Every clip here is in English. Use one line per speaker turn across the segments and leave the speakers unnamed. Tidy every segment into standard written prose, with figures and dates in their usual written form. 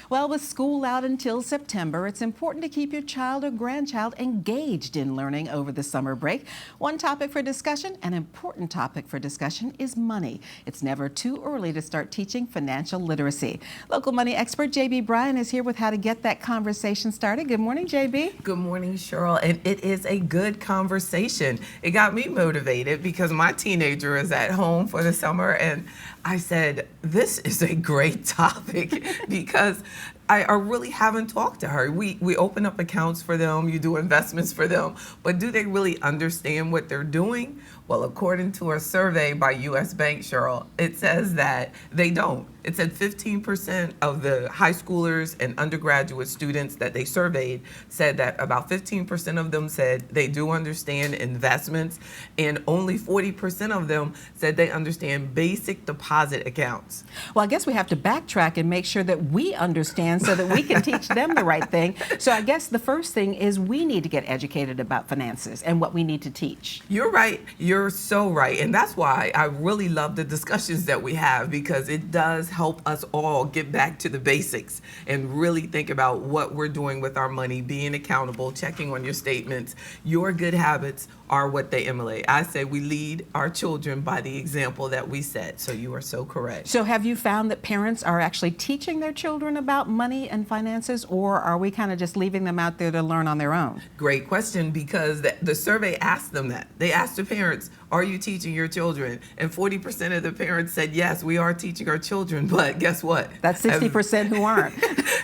Well, with school out until September, it's important to keep your child or grandchild engaged in learning over the summer break. One topic for discussion, an important topic for discussion, is money. It's never too early to start teaching financial literacy. Local money expert Bryan is here with how to get that conversation started. Good morning, JB.
Good morning, Cheryl. And it is a good conversation. It got me motivated because my teenager is at home for the summer, and I said, this is a great topic because I really haven't talked to her. We open up accounts for them, you do investments for them, but do they really understand what they're doing? Well, according to a survey by U.S. Bank, Cheryl, it says that they don't. It said 15% of the high schoolers and undergraduate students that they surveyed said that about 15% of them said they do understand investments, and only 40% of them said they understand basic deposit accounts.
Well, I guess we have to backtrack and make sure that we understand so that we can teach them the right thing. So I guess the first thing is we need to get educated about finances and what we need to teach.
You're right. You're so right. And that's why I really love the discussions that we have, because it does help us all get back to the basics and really think about what we're doing with our money, being accountable, checking on your statements. Your good habits are what they emulate. I say we lead our children by the example that we set. So you are so correct.
So have you found that parents are actually teaching their children about money and finances, or are we kind of just leaving them out there to learn on their own?
Great question, because the survey asked them that. They asked the parents, are you teaching your children? And 40% of the parents said, yes, we are teaching our children, but guess what?
That's 60% who aren't.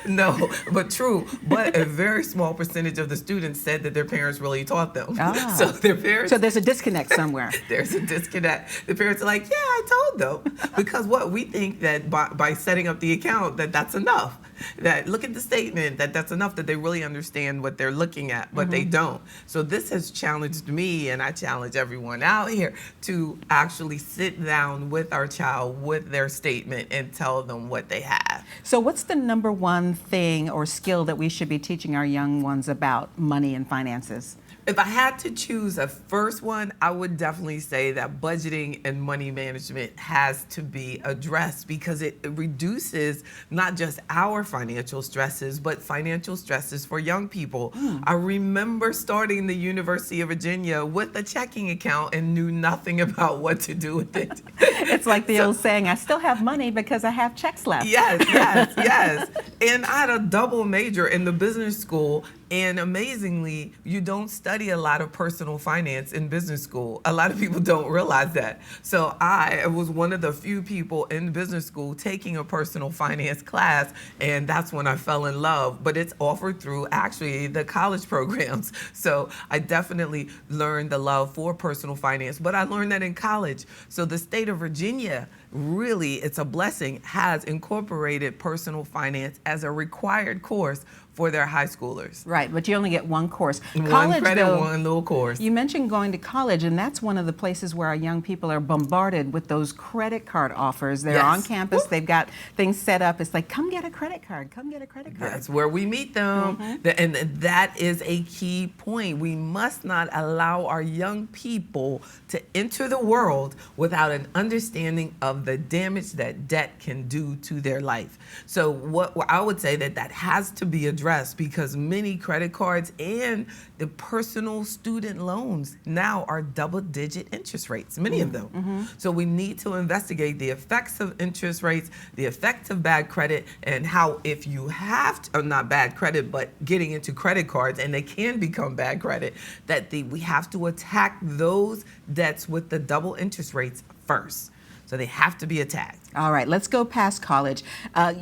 No, but true. But a very small percentage of the students said that their parents really taught them.
Ah.
So their parents.
So there's a disconnect somewhere.
There's a disconnect. The parents are like, yeah, I told them. Because what we think that by setting up the account, that's enough. That look at the statement, that's enough, that they really understand what they're looking at, but they don't. So this has challenged me, and I challenge everyone out here to actually sit down with our child with their statement and tell them what they have.
So what's the number one thing or skill that we should be teaching our young ones about money and finances?
If I had to choose a first one, I would definitely say that budgeting and money management has to be addressed, because it reduces not just our financial stresses, but financial stresses for young people. I remember starting the University of Virginia with a checking account and knew nothing about what to do with it.
It's like the old saying, I still have money because I have checks left.
Yes. And I had a double major in the business school. And amazingly, you don't study a lot of personal finance in business school. A lot of people don't realize that. So I was one of the few people in business school taking a personal finance class, and that's when I fell in love. But it's offered through actually the college programs. So I definitely learned the love for personal finance, but I learned that in college. So the state of Virginia, really, it's a blessing, has incorporated personal finance as a required course for their high schoolers.
Right, but you only get one course.
One credit, one little course.
You mentioned going to college, and that's one of the places where our young people are bombarded with those credit card offers. They're on campus, they've got things set up. It's like, come get a credit card, come get a credit card.
That's where we meet them. And that is a key point. We must not allow our young people to enter the world without an understanding of the damage that debt can do to their life. So what I would say that has to be addressed, because many credit cards and the personal student loans now are double-digit interest rates, many of them. So we need to investigate the effects of interest rates, the effects of bad credit, and how if you have to, not bad credit, but getting into credit cards, and they can become bad credit, that we have to attack those debts with the double interest rates first. So they have to be attacked.
All right, let's go past college.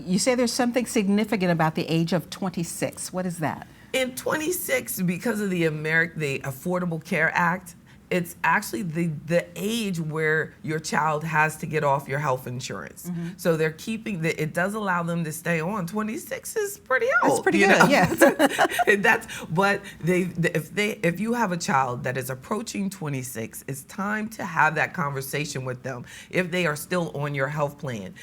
You say there's something significant about the age of 26. What is that?
In 26, because of the Affordable Care Act, it's actually the age where your child has to get off your health insurance. So they're keeping it does allow them to stay on. 26 is pretty old.
That's pretty good,
yeah. But if you have a child that is approaching 26, it's time to have that conversation with them. If they are still on your health plan,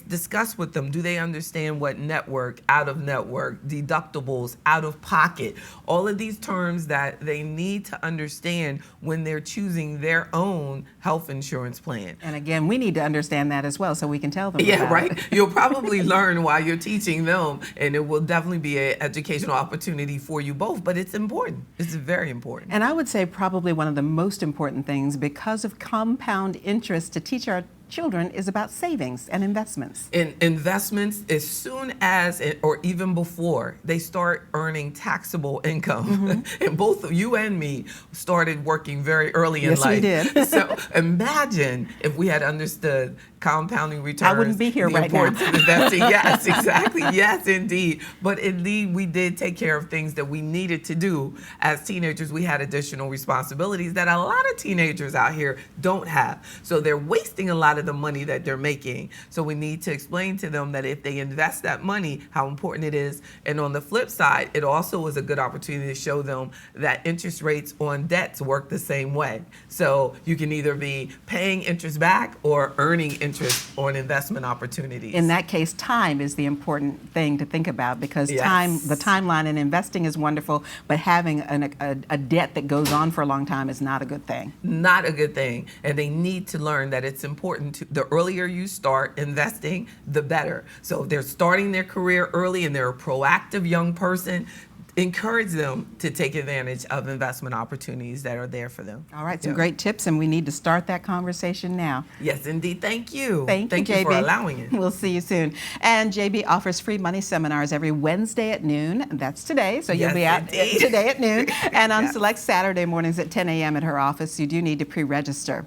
discuss with them, do they understand what network, out of network, deductibles, out of pocket, all of these terms that they need to understand when they're they're choosing their own health insurance plan.
And again, we need to understand that as well so we can tell them
Yeah,
about
right.
it.
You'll probably learn while you're teaching them, and it will definitely be an educational opportunity for you both, but it's important. It's very important.
And I would say probably one of the most important things, because of compound interest, to teach our children is about savings and investments.
In investments, as soon as, or even before, they start earning taxable income. And both of you and me started working very early in
Yes,
life.
we did.
So imagine if we had understood compounding returns.
I wouldn't be here
the
right now.
importance of investing. Yes, exactly. Yes, indeed. But indeed, we did take care of things that we needed to do. As teenagers, we had additional responsibilities that a lot of teenagers out here don't have. So they're wasting a lot of the money that they're making. So we need to explain to them that if they invest that money, how important it is. And on the flip side, it also is a good opportunity to show them that interest rates on debts work the same way. So you can either be paying interest back or earning interest on investment opportunities.
In that case, time is the important thing to think about, because
Yes.
the timeline in investing is wonderful, but having a debt that goes on for a long time is not a good thing.
Not a good thing. And they need to learn that it's important to, the earlier you start investing, the better. So if they're starting their career early and they're a proactive young person, encourage them to take advantage of investment opportunities that are there for them.
All right, some
Yeah.
great tips, and we need to start that conversation now.
Yes, indeed. Thank you.
Thank you,
for
JB.
allowing it.
We'll see you soon. And JB offers free money seminars every Wednesday at noon. That's today, so you'll
Yes,
be out
indeed.
today at noon. And on
Yes.
select Saturday mornings at 10 a.m. at her office. You do need to pre-register.